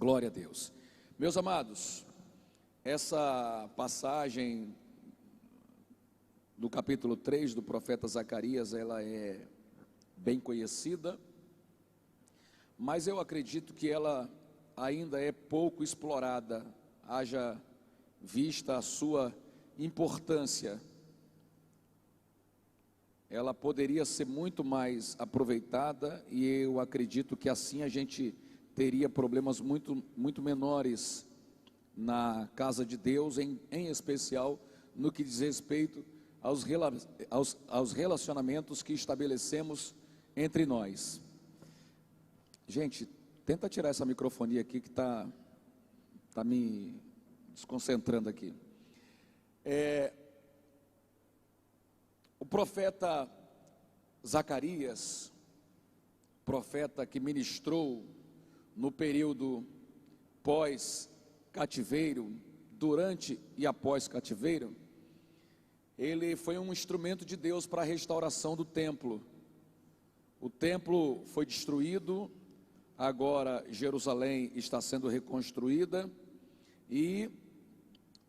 Glória a Deus. Meus amados, essa passagem do capítulo 3 do profeta Zacarias, ela é bem conhecida, mas eu acredito que ela ainda é pouco explorada, haja vista a sua importância. Ela poderia ser muito mais aproveitada, e eu acredito que assim a gente teria problemas muito menores na casa de Deus, em especial no que diz respeito aos relacionamentos que estabelecemos entre nós. Gente, tenta tirar essa microfonia aqui que está me desconcentrando aqui. O profeta Zacarias, profeta que ministrou no período pós-cativeiro, durante e após cativeiro, ele foi um instrumento de Deus para a restauração do templo. O templo foi destruído, agora Jerusalém está sendo reconstruída, e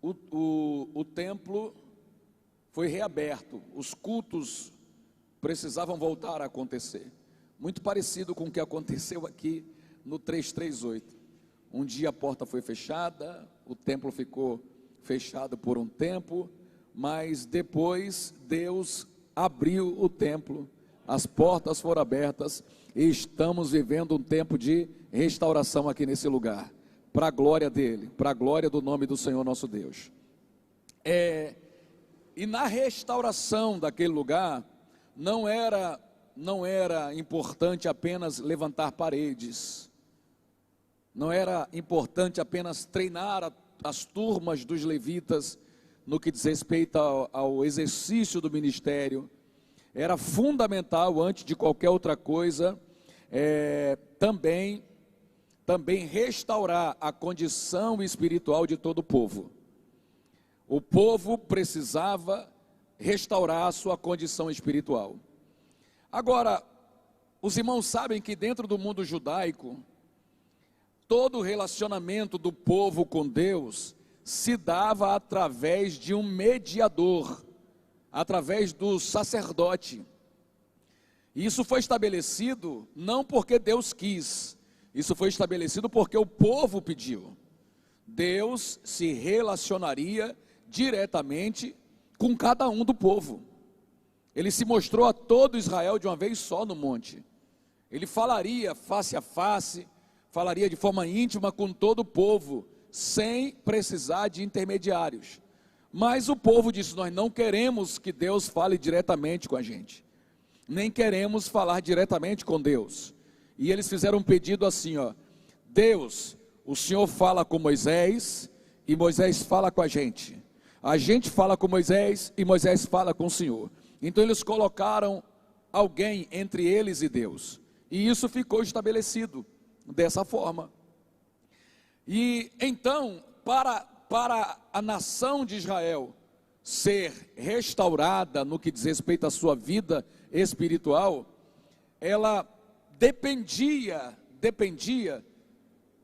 o templo foi reaberto, os cultos precisavam voltar a acontecer, muito parecido com o que aconteceu aqui no 338, um dia a porta foi fechada, o templo ficou fechado por um tempo, mas depois Deus abriu o templo, as portas foram abertas, e estamos vivendo um tempo de restauração aqui nesse lugar, para a glória dele, para a glória do nome do Senhor nosso Deus. E na restauração daquele lugar, não era importante apenas levantar paredes, não era importante apenas treinar as turmas dos levitas no que diz respeito ao exercício do ministério. Era fundamental, antes de qualquer outra coisa, também restaurar a condição espiritual de todo o povo. O povo precisava restaurar a sua condição espiritual. Agora, os irmãos sabem que dentro do mundo judaico, todo o relacionamento do povo com Deus se dava através de um mediador, através do sacerdote. E isso foi estabelecido não porque Deus quis, isso foi estabelecido porque o povo pediu. Deus se relacionaria diretamente com cada um do povo. Ele se mostrou a todo Israel de uma vez só no monte. Ele falaria face a face, falaria de forma íntima com todo o povo, sem precisar de intermediários. Mas o povo disse: nós não queremos que Deus fale diretamente com a gente, nem queremos falar diretamente com Deus. E eles fizeram um pedido assim: Deus, o Senhor fala com Moisés, e Moisés fala com a gente fala com Moisés, e Moisés fala com o Senhor. Então eles colocaram alguém entre eles e Deus, e isso ficou estabelecido dessa forma. E então, para a nação de Israel ser restaurada no que diz respeito à sua vida espiritual, ela dependia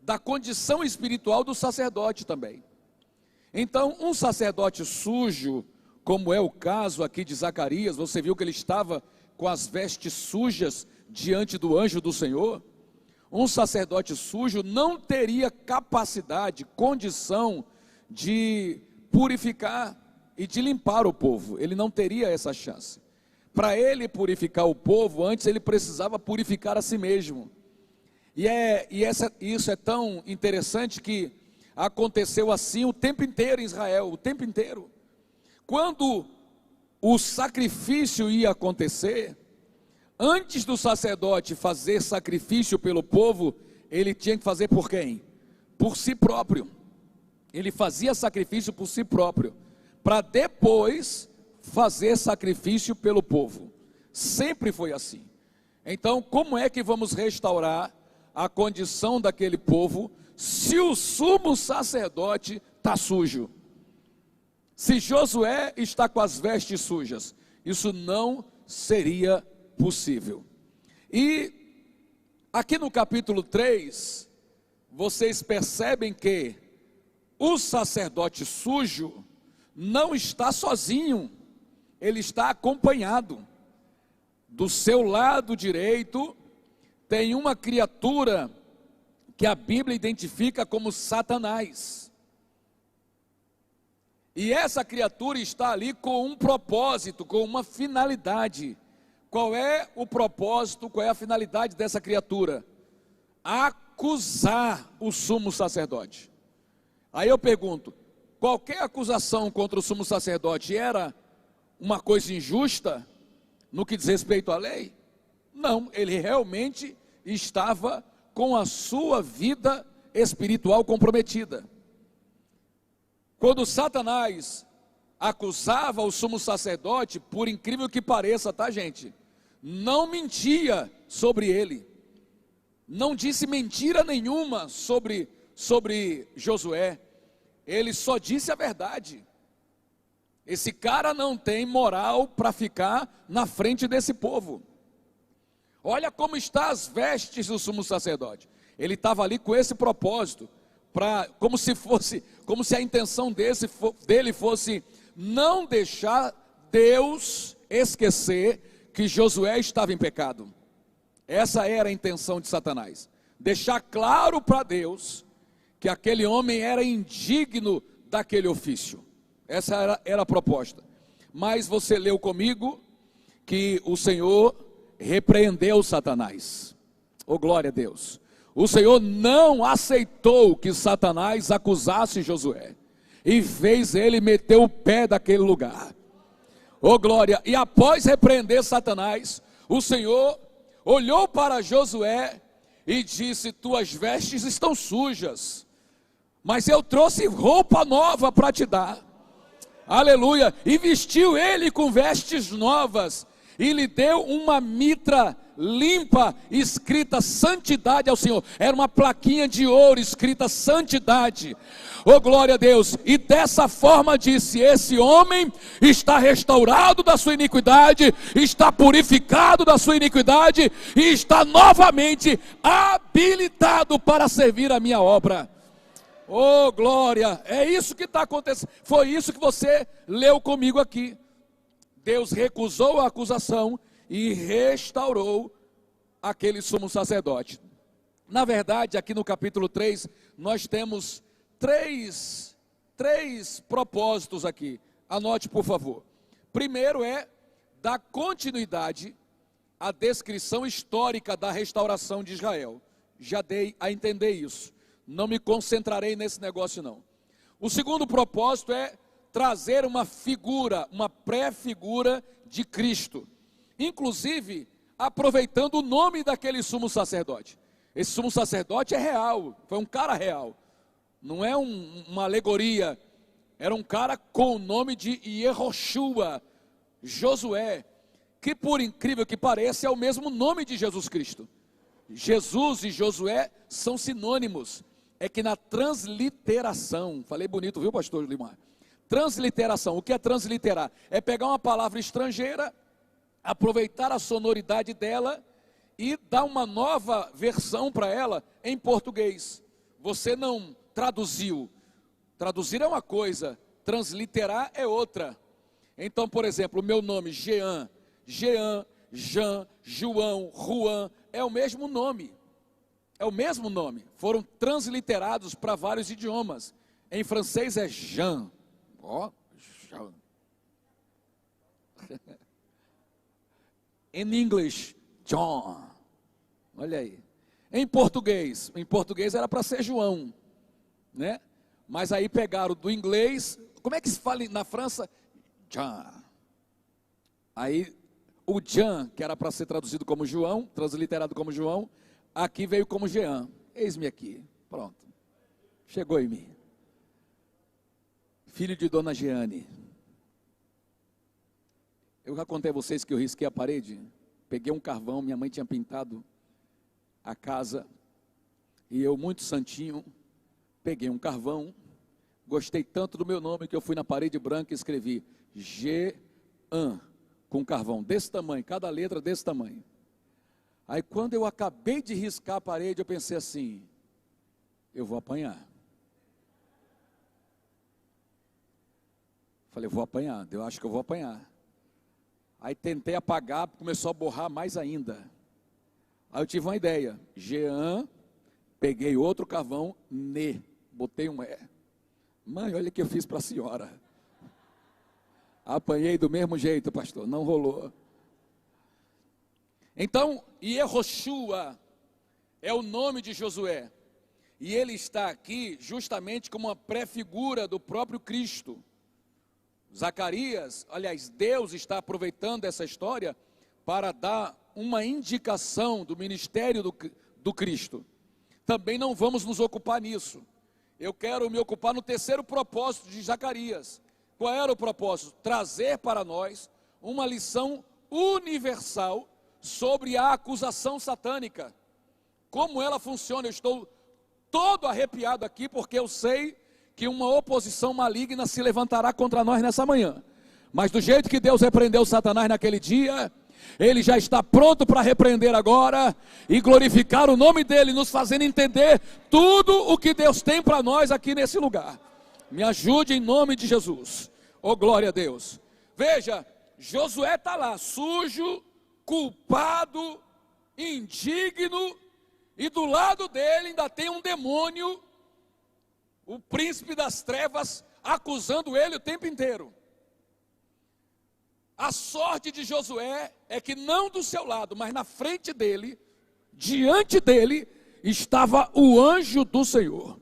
da condição espiritual do sacerdote também. Então, um sacerdote sujo, como é o caso aqui de Zacarias, você viu que ele estava com as vestes sujas diante do anjo do Senhor. Um sacerdote sujo não teria capacidade, condição de purificar e de limpar o povo. Ele não teria essa chance. Para ele purificar o povo, antes ele precisava purificar a si mesmo. Isso é tão interessante que aconteceu assim o tempo inteiro em Israel, o tempo inteiro. Quando o sacrifício ia acontecer, antes do sacerdote fazer sacrifício pelo povo, ele tinha que fazer por quem? Por si próprio. Ele fazia sacrifício por si próprio, para depois fazer sacrifício pelo povo. Sempre foi assim. Então, como é que vamos restaurar a condição daquele povo, se o sumo sacerdote está sujo? Se Josué está com as vestes sujas, isso não seria possível. E aqui no capítulo 3, vocês percebem que o sacerdote sujo não está sozinho, ele está acompanhado. Do seu lado direito tem uma criatura que a Bíblia identifica como Satanás. E essa criatura está ali com um propósito, com uma finalidade. Qual é o propósito, qual é a finalidade dessa criatura? Acusar o sumo sacerdote. Aí eu pergunto, qualquer acusação contra o sumo sacerdote era uma coisa injusta no que diz respeito à lei? Não, ele realmente estava com a sua vida espiritual comprometida. Quando Satanás acusava o sumo sacerdote, por incrível que pareça, tá, gente? Não mentia sobre ele, não disse mentira nenhuma sobre Josué, ele só disse a verdade. Esse cara não tem moral para ficar na frente desse povo. Olha como está as vestes do sumo sacerdote. Ele estava ali com esse propósito, como se a intenção dele fosse não deixar Deus esquecer que Josué estava em pecado. Essa era a intenção de Satanás, deixar claro para Deus que aquele homem era indigno daquele ofício. Essa era a proposta. Mas você leu comigo que o Senhor repreendeu Satanás. Oh, glória a Deus. O Senhor não aceitou que Satanás acusasse Josué e fez ele meter o pé daquele lugar. Oh, glória. E após repreender Satanás, o Senhor olhou para Josué e disse: tuas vestes estão sujas, mas eu trouxe roupa nova para te dar. Aleluia. E vestiu ele com vestes novas e lhe deu uma mitra limpa, escrita santidade ao Senhor. Era uma plaquinha de ouro escrita santidade. Oh, glória a Deus. E dessa forma disse: esse homem está restaurado da sua iniquidade, está purificado da sua iniquidade e está novamente habilitado para servir a minha obra. Oh, glória. É isso que está acontecendo. Foi isso que você leu comigo aqui. Deus recusou a acusação e restaurou aquele sumo sacerdote. Na verdade, aqui no capítulo 3, nós temos três propósitos aqui. Anote, por favor. Primeiro é dar continuidade à descrição histórica da restauração de Israel. Já dei a entender isso. Não me concentrarei nesse negócio, não. O segundo propósito é trazer uma figura, uma pré-figura de Cristo, inclusive aproveitando o nome daquele sumo sacerdote. Esse sumo sacerdote é real, foi um cara real, não é uma alegoria, era um cara com o nome de Yehoshua, Josué, que por incrível que pareça é o mesmo nome de Jesus Cristo. Jesus e Josué são sinônimos. É que na transliteração, falei bonito, viu, pastor Limar? Transliteração, o que é transliterar? É pegar uma palavra estrangeira, aproveitar a sonoridade dela e dar uma nova versão para ela em português. Você não traduziu. Traduzir é uma coisa, transliterar é outra. Então, por exemplo, o meu nome, Jean, Jean, João, Juan, é o mesmo nome. É o mesmo nome, foram transliterados para vários idiomas. Em francês é Jean. Ó, Jean. In English, John. Olha aí. Em português era para ser João, né? Mas aí pegaram do inglês, como é que se fala na França? Jean. Aí o Jean, que era para ser traduzido como João, transliterado como João, aqui veio como Jean. Eis-me aqui, pronto, chegou em mim. Filho de Dona Jeane. Eu já contei a vocês que eu risquei a parede, peguei um carvão, minha mãe tinha pintado a casa, e eu muito santinho, peguei um carvão, gostei tanto do meu nome que eu fui na parede branca e escrevi Jean, com carvão desse tamanho, cada letra desse tamanho. Aí quando eu acabei de riscar a parede, eu pensei assim: eu vou apanhar. Falei, vou apanhar, eu acho que eu vou apanhar. Aí tentei apagar, começou a borrar mais ainda. Aí eu tive uma ideia, Jean, peguei outro carvão, botei um E. Mãe, olha o que eu fiz para a senhora. Apanhei do mesmo jeito, pastor, não rolou. Então, Yehoshua é o nome de Josué. E ele está aqui justamente como uma pré-figura do próprio Cristo. Zacarias, aliás, Deus está aproveitando essa história para dar uma indicação do ministério do Cristo. Também não vamos nos ocupar nisso. Eu quero me ocupar no terceiro propósito de Zacarias. Qual era o propósito? Trazer para nós uma lição universal sobre a acusação satânica. Como ela funciona. Eu estou todo arrepiado aqui porque eu sei que uma oposição maligna se levantará contra nós nessa manhã. Mas do jeito que Deus repreendeu Satanás naquele dia, Ele já está pronto para repreender agora e glorificar o nome dEle, nos fazendo entender tudo o que Deus tem para nós aqui nesse lugar. Me ajude em nome de Jesus. Oh, glória a Deus. Veja, Josué está lá, sujo, culpado, indigno, e do lado dele ainda tem um demônio, o príncipe das trevas, acusando ele o tempo inteiro. A sorte de Josué é que não do seu lado, mas na frente dele, diante dele, estava o anjo do Senhor.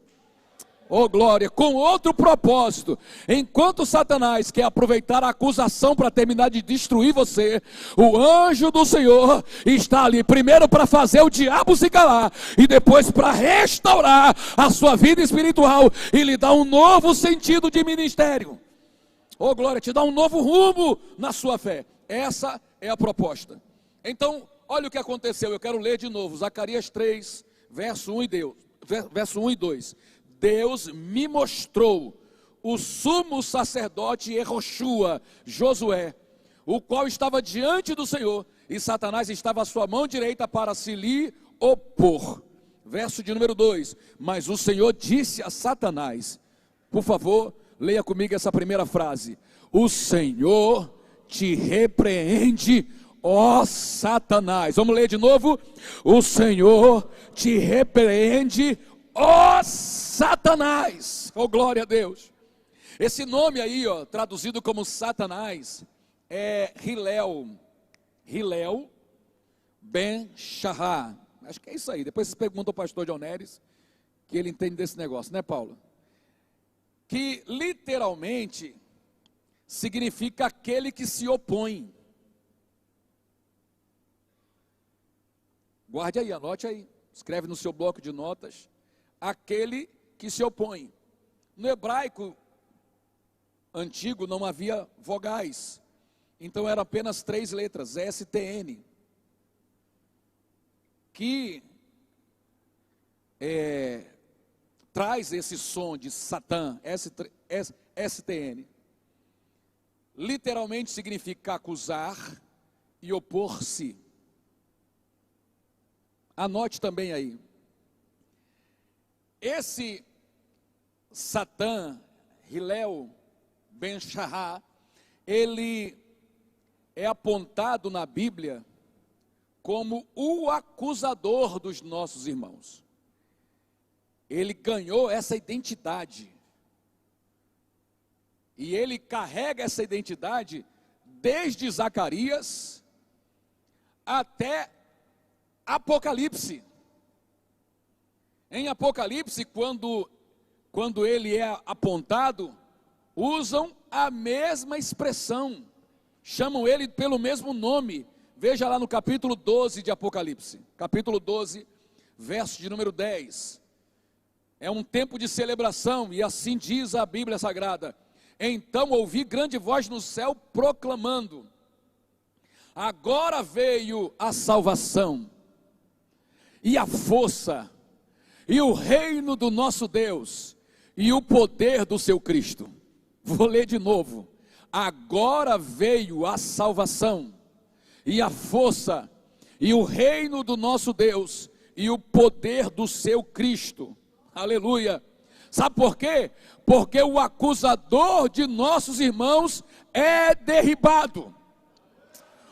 Oh glória, com outro propósito. Enquanto Satanás quer aproveitar a acusação para terminar de destruir você, o anjo do Senhor está ali, primeiro para fazer o diabo se calar, e depois para restaurar a sua vida espiritual, e lhe dar um novo sentido de ministério. Oh glória, te dá um novo rumo na sua fé. Essa é a proposta. Então, olha o que aconteceu, eu quero ler de novo, Zacarias 3, verso 1 e 2. Deus me mostrou o sumo sacerdote Yehoshua, Josué, o qual estava diante do Senhor, e Satanás estava à sua mão direita para se lhe opor. Verso de número 2, mas o Senhor disse a Satanás, por favor, leia comigo essa primeira frase, o Senhor te repreende, ó Satanás. Vamos ler de novo, o Senhor te repreende, ó Satanás. Oh glória a Deus. Esse nome aí, ó, traduzido como Satanás, é Hilel Ben Shahá. Acho que é isso aí. Depois vocês perguntam ao pastor John Neres, que ele entende desse negócio, né, Paulo? Que literalmente significa aquele que se opõe. Guarde aí, anote aí, escreve no seu bloco de notas, aquele que se opõe. No hebraico antigo não havia vogais, então eram apenas 3 letras, STN, que traz esse som de Satã, STN. Literalmente significa acusar e opor-se. Anote também aí. Esse Satã, Hilel Ben Shahá, ele é apontado na Bíblia como o acusador dos nossos irmãos. Ele ganhou essa identidade. E ele carrega essa identidade desde Zacarias até Apocalipse. Em Apocalipse, quando ele é apontado, usam a mesma expressão, chamam ele pelo mesmo nome. Veja lá no capítulo 12 de Apocalipse, capítulo 12, verso de número 10. É um tempo de celebração, e assim diz a Bíblia Sagrada. Então ouvi grande voz no céu proclamando: agora veio a salvação, e a força, e o reino do nosso Deus, e o poder do seu Cristo. Vou ler de novo. Agora veio a salvação, e a força, e o reino do nosso Deus, e o poder do seu Cristo. Aleluia. Sabe por quê? Porque o acusador de nossos irmãos é derribado,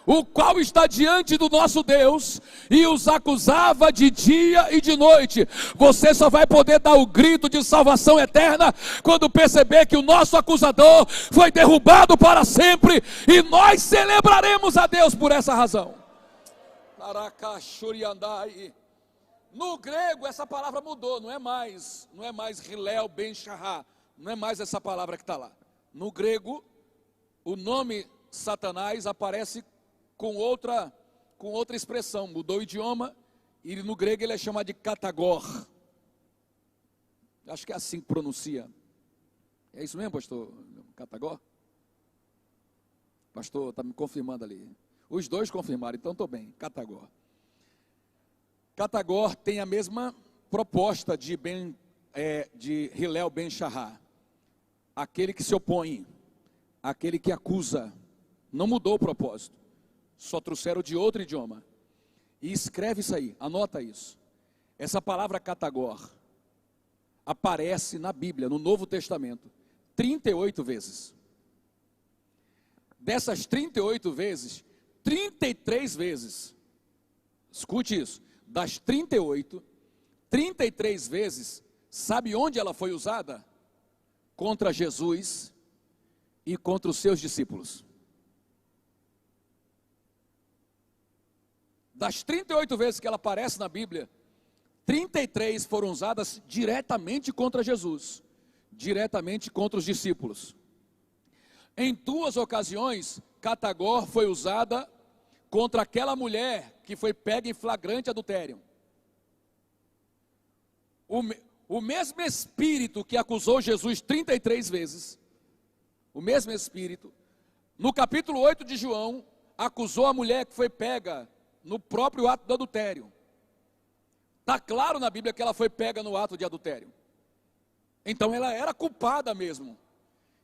o qual está diante do nosso Deus e os acusava de dia e de noite. Você só vai poder dar o grito de salvação eterna quando perceber que o nosso acusador foi derrubado para sempre, e nós celebraremos a Deus por essa razão. No grego essa palavra mudou, não é mais Hillel ben Shahar, não é mais essa palavra que está lá. No grego, o nome Satanás aparece com outra expressão, mudou o idioma, e no grego ele é chamado de Katagor. Acho que é assim que pronuncia. É isso mesmo, pastor? Katagor? Pastor, está me confirmando ali. Os dois confirmaram, então estou bem, Katagor. Katagor tem a mesma proposta de Hillel ben Shahar. Aquele que se opõe, aquele que acusa. Não mudou o propósito, só trouxeram de outro idioma. E escreve isso aí, anota isso. Essa palavra Katagor aparece na Bíblia, no Novo Testamento, 38 vezes. Dessas 38 vezes, 33 vezes, escute isso, das 38, 33 vezes, sabe onde ela foi usada? Contra Jesus e contra os seus discípulos. Das 38 vezes que ela aparece na Bíblia, 33 foram usadas diretamente contra Jesus, diretamente contra os discípulos. Em 2 ocasiões, Katagor foi usada contra aquela mulher que foi pega em flagrante adultério. O mesmo Espírito que acusou Jesus 33 vezes, o mesmo Espírito, no capítulo 8 de João, acusou a mulher que foi pega no próprio ato do adultério. Está claro na Bíblia que ela foi pega no ato de adultério. Então ela era culpada mesmo.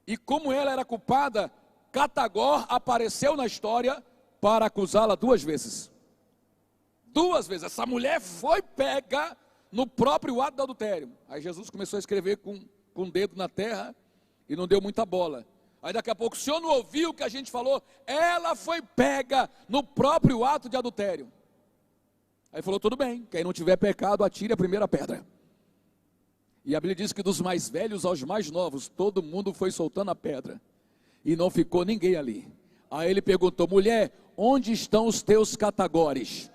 E como ela era culpada, Katagor apareceu na história para acusá-la 2 vezes. 2 vezes. Essa mulher foi pega no próprio ato do adultério. Aí Jesus começou a escrever com o dedo na terra e não deu muita bola. Aí daqui a pouco, o senhor não ouviu o que a gente falou? Ela foi pega no próprio ato de adultério. Aí falou, tudo bem, quem não tiver pecado, atire a primeira pedra. E a Bíblia diz que dos mais velhos aos mais novos, todo mundo foi soltando a pedra. E não ficou ninguém ali. Aí ele perguntou, mulher, onde estão os teus catagores?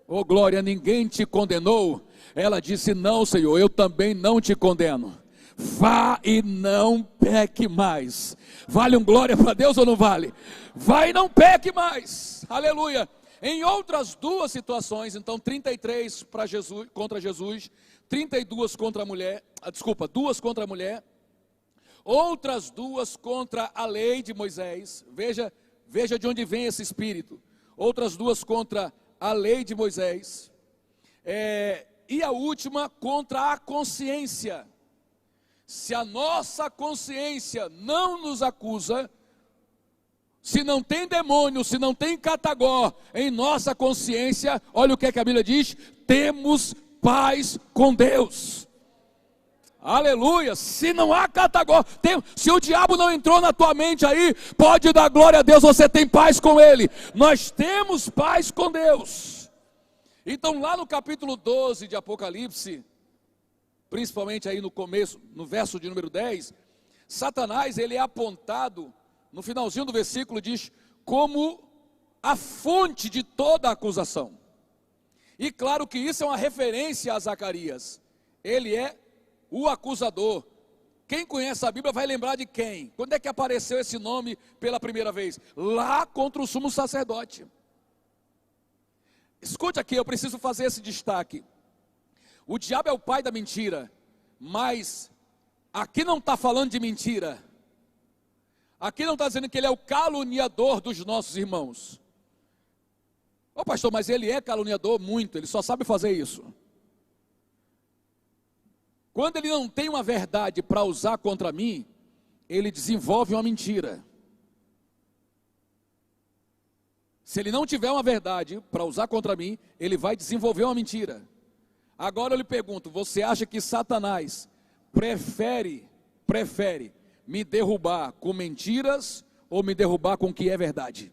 Oh glória, ninguém te condenou? Ela disse, não Senhor, eu também não te condeno. Vá e não peque mais. Vale um glória para Deus ou não vale? Vá e não peque mais. Aleluia. Em outras 2 situações, então 33 para Jesus, contra Jesus, 32 contra a mulher, 2 contra a mulher, outras 2 contra a lei de Moisés. Veja de onde vem esse espírito. Outras 2 contra a lei de Moisés. E a última contra a consciência. Se a nossa consciência não nos acusa, se não tem demônio, se não tem Katagor em nossa consciência, olha o que a Bíblia diz, temos paz com Deus. Aleluia, se não há Katagor, se o diabo não entrou na tua mente aí, pode dar glória a Deus, você tem paz com ele. Nós temos paz com Deus. Então lá no capítulo 12 de Apocalipse, principalmente aí no começo, no verso de número 10, Satanás, ele é apontado, no finalzinho do versículo diz, como a fonte de toda acusação. E claro que isso é uma referência a Zacarias, ele é o acusador. Quem conhece a Bíblia vai lembrar de quem? Quando é que apareceu esse nome pela primeira vez? Lá contra o sumo sacerdote. Escute aqui, eu preciso fazer esse destaque. O diabo é o pai da mentira, mas aqui não está falando de mentira. Aqui não está dizendo que ele é o caluniador dos nossos irmãos. Ô pastor, mas ele é caluniador muito, ele só sabe fazer isso. Quando ele não tem uma verdade para usar contra mim, ele desenvolve uma mentira. Se ele não tiver uma verdade para usar contra mim, ele vai desenvolver uma mentira. Agora eu lhe pergunto, você acha que Satanás prefere me derrubar com mentiras ou me derrubar com o que é verdade?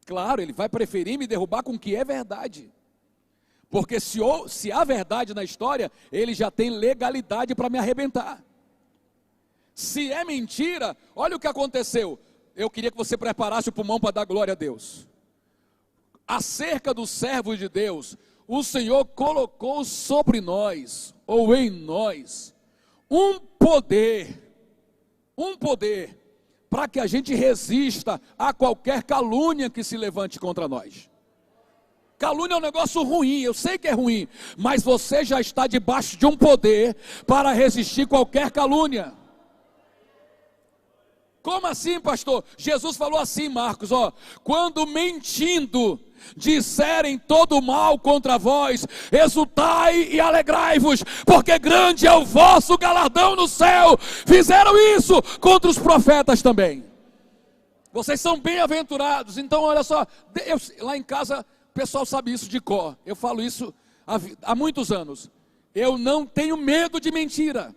Claro, ele vai preferir me derrubar com o que é verdade. Porque se há verdade na história, ele já tem legalidade para me arrebentar. Se é mentira, olha o que aconteceu. Eu queria que você preparasse o pulmão para dar glória a Deus. Acerca dos servos de Deus, o Senhor colocou sobre nós, ou em nós, um poder, para que a gente resista a qualquer calúnia que se levante contra nós. Calúnia é um negócio ruim, eu sei que é ruim, mas você já está debaixo de um poder para resistir qualquer calúnia. Como assim, pastor? Jesus falou assim, Marcos, quando mentindo disserem todo mal contra vós, exultai e alegrai-vos, porque grande é o vosso galardão no céu. Fizeram isso contra os profetas também. Vocês são bem-aventurados. Então olha só, lá em casa o pessoal sabe isso de cor. Eu falo isso há muitos anos. Eu não tenho medo de mentira.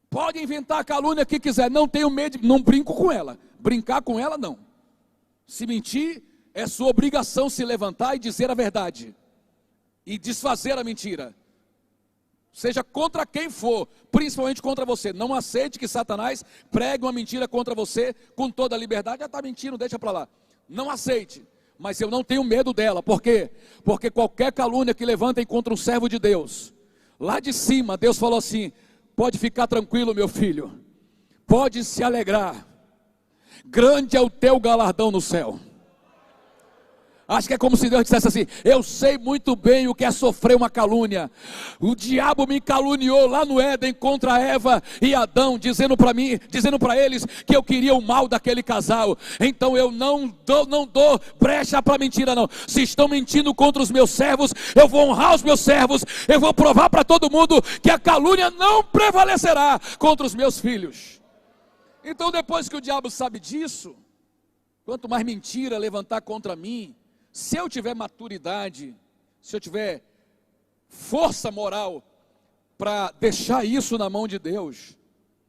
Pode inventar a calúnia que quiser, não tenho medo, não brinco com ela. Brincar com ela não. Se mentir, é sua obrigação se levantar e dizer a verdade. E desfazer a mentira. Seja contra quem for, principalmente contra você. Não aceite que Satanás pregue uma mentira contra você com toda a liberdade. Já está mentindo, deixa para lá. Não aceite. Mas eu não tenho medo dela. Por quê? Porque qualquer calúnia que levantem contra um servo de Deus, lá de cima, Deus falou assim: pode ficar tranquilo, meu filho. Pode se alegrar. Grande é o teu galardão no céu. Acho que é como se Deus dissesse assim: eu sei muito bem o que é sofrer uma calúnia. O diabo me caluniou lá no Éden contra Eva e Adão, dizendo para eles que eu queria o mal daquele casal. Então eu não dou brecha para mentira não. Se estão mentindo contra os meus servos, eu vou honrar os meus servos. Eu vou provar para todo mundo que a calúnia não prevalecerá contra os meus filhos. Então depois que o diabo sabe disso, quanto mais mentira levantar contra mim, se eu tiver maturidade, se eu tiver força moral para deixar isso na mão de Deus,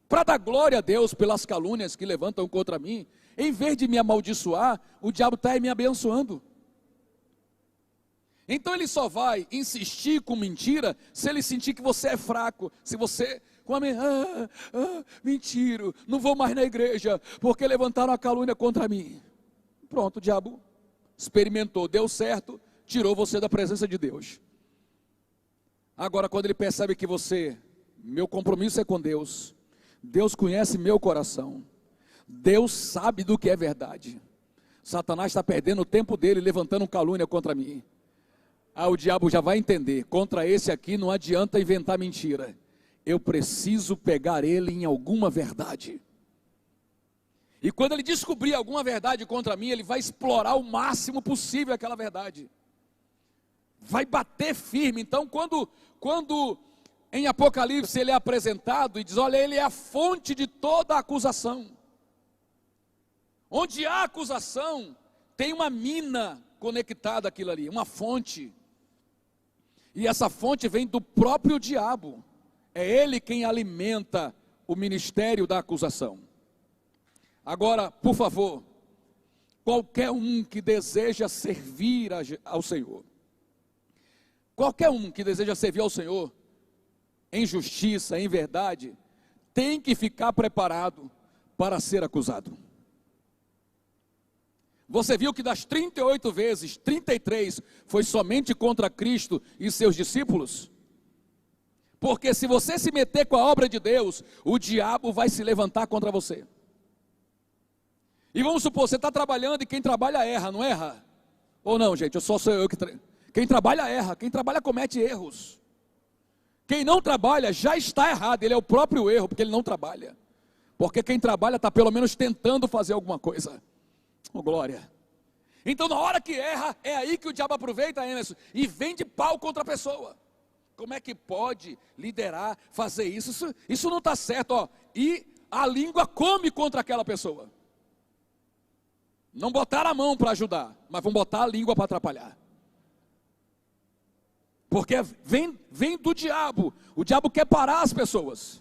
para dar glória a Deus pelas calúnias que levantam contra mim, em vez de me amaldiçoar, o diabo está me abençoando. Então ele só vai insistir com mentira se ele sentir que você é fraco, se você mentiro, não vou mais na igreja porque levantaram a calúnia contra mim. Pronto, o diabo experimentou, deu certo, tirou você da presença de Deus. Agora, quando ele percebe que meu compromisso é com Deus, Deus conhece meu coração, Deus sabe do que é verdade, Satanás está perdendo o tempo dele levantando calúnia contra mim. O diabo já vai entender: contra esse aqui não adianta inventar mentira, eu preciso pegar ele em alguma verdade. E quando ele descobrir alguma verdade contra mim, ele vai explorar o máximo possível aquela verdade. Vai bater firme. Então quando em Apocalipse ele é apresentado e diz: olha, ele é a fonte de toda a acusação. Onde há acusação, tem uma mina conectada àquilo ali, uma fonte. E essa fonte vem do próprio diabo. É ele quem alimenta o ministério da acusação. Agora, por favor, qualquer um que deseja servir ao Senhor, qualquer um que deseja servir ao Senhor, em justiça, em verdade, tem que ficar preparado para ser acusado. Você viu que das 38 vezes, 33 foi somente contra Cristo e seus discípulos? Porque se você se meter com a obra de Deus, o diabo vai se levantar contra você. E vamos supor, você está trabalhando e quem trabalha erra, não erra? Ou não, gente, sou eu que... Quem trabalha erra, quem trabalha comete erros. Quem não trabalha já está errado, ele é o próprio erro, porque ele não trabalha. Porque quem trabalha está pelo menos tentando fazer alguma coisa. Oh, glória. Então na hora que erra, é aí que o diabo aproveita, Emerson, e vem de pau contra a pessoa. Como é que pode liderar, fazer isso? Isso não está certo, E a língua come contra aquela pessoa. Não botaram a mão para ajudar, mas vão botar a língua para atrapalhar. porque vem do diabo. O diabo quer parar as pessoas.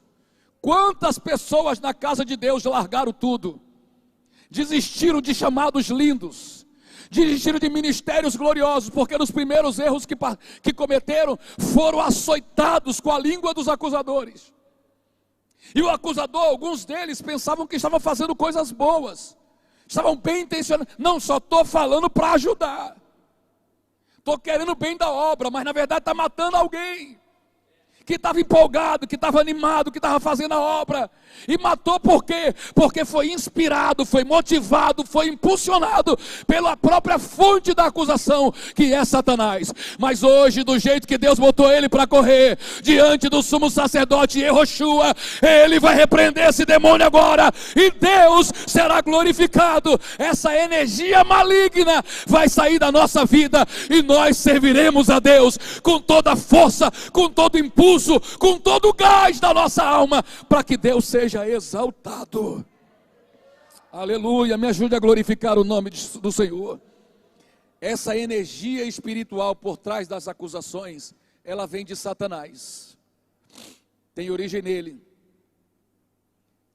Quantas pessoas na casa de Deus largaram tudo, desistiram de chamados lindos, desistiram de ministérios gloriosos, porque nos primeiros erros que cometeram, foram açoitados com a língua dos acusadores. E o acusador, alguns deles pensavam que estavam fazendo coisas boas, estavam bem intencionados. Não, só estou falando para ajudar, estou querendo o bem da obra, mas na verdade está matando alguém que estava empolgado, que estava animado, que estava fazendo a obra, e matou por quê? Porque foi inspirado, foi motivado, foi impulsionado pela própria fonte da acusação, que é Satanás. Mas hoje, do jeito que Deus botou ele para correr, diante do sumo sacerdote Yehoshua, ele vai repreender esse demônio agora, e Deus será glorificado. Essa energia maligna vai sair da nossa vida, e nós serviremos a Deus com toda a força, com todo o impulso, com todo o gás da nossa alma, para que Deus seja exaltado. Aleluia, me ajude a glorificar o nome do Senhor. Essa energia espiritual por trás das acusações, ela vem de Satanás, tem origem nele,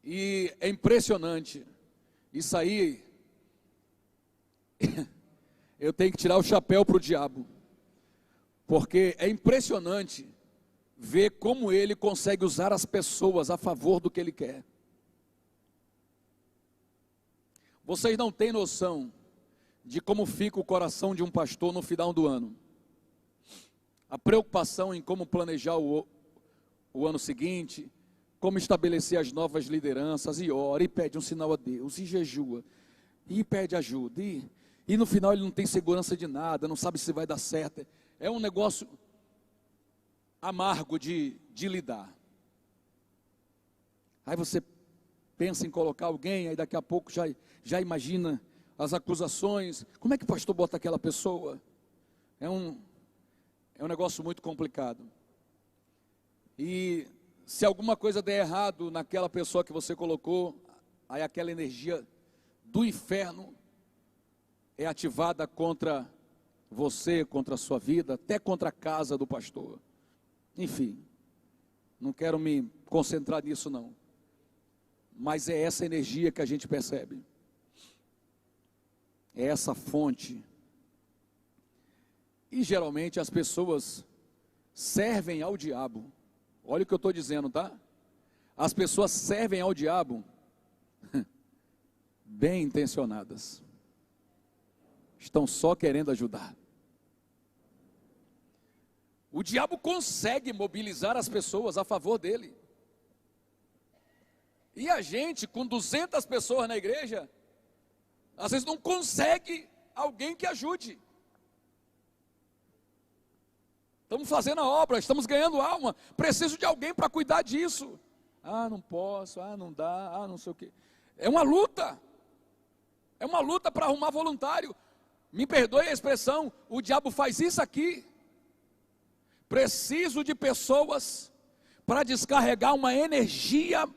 e é impressionante, isso aí, eu tenho que tirar o chapéu para o diabo, porque é impressionante ver como ele consegue usar as pessoas a favor do que ele quer. Vocês não têm noção de como fica o coração de um pastor no final do ano. A preocupação em como planejar o ano seguinte, como estabelecer as novas lideranças, e ora, e pede um sinal a Deus, e jejua, e pede ajuda, e no final ele não tem segurança de nada, não sabe se vai dar certo. É um negócio amargo de lidar. Aí você pensa em colocar alguém, aí daqui a pouco já imagina as acusações. Como é que o pastor bota aquela pessoa? É um negócio muito complicado. E se alguma coisa der errado naquela pessoa que você colocou, aí aquela energia do inferno é ativada contra você, contra a sua vida, até contra a casa do pastor. Enfim, não quero me concentrar nisso não, mas é essa energia que a gente percebe, é essa fonte, e geralmente as pessoas servem ao diabo. Olha o que eu estou dizendo, tá? As pessoas servem ao diabo bem intencionadas, estão só querendo ajudar. O diabo consegue mobilizar as pessoas a favor dele. E a gente, com 200 pessoas na igreja, às vezes não consegue alguém que ajude. Estamos fazendo a obra, estamos ganhando alma, preciso de alguém para cuidar disso. Ah, não posso, ah, não dá, ah, não sei o quê. É uma luta para arrumar voluntário. Me perdoe a expressão, o diabo faz isso aqui. Preciso de pessoas para descarregar uma energia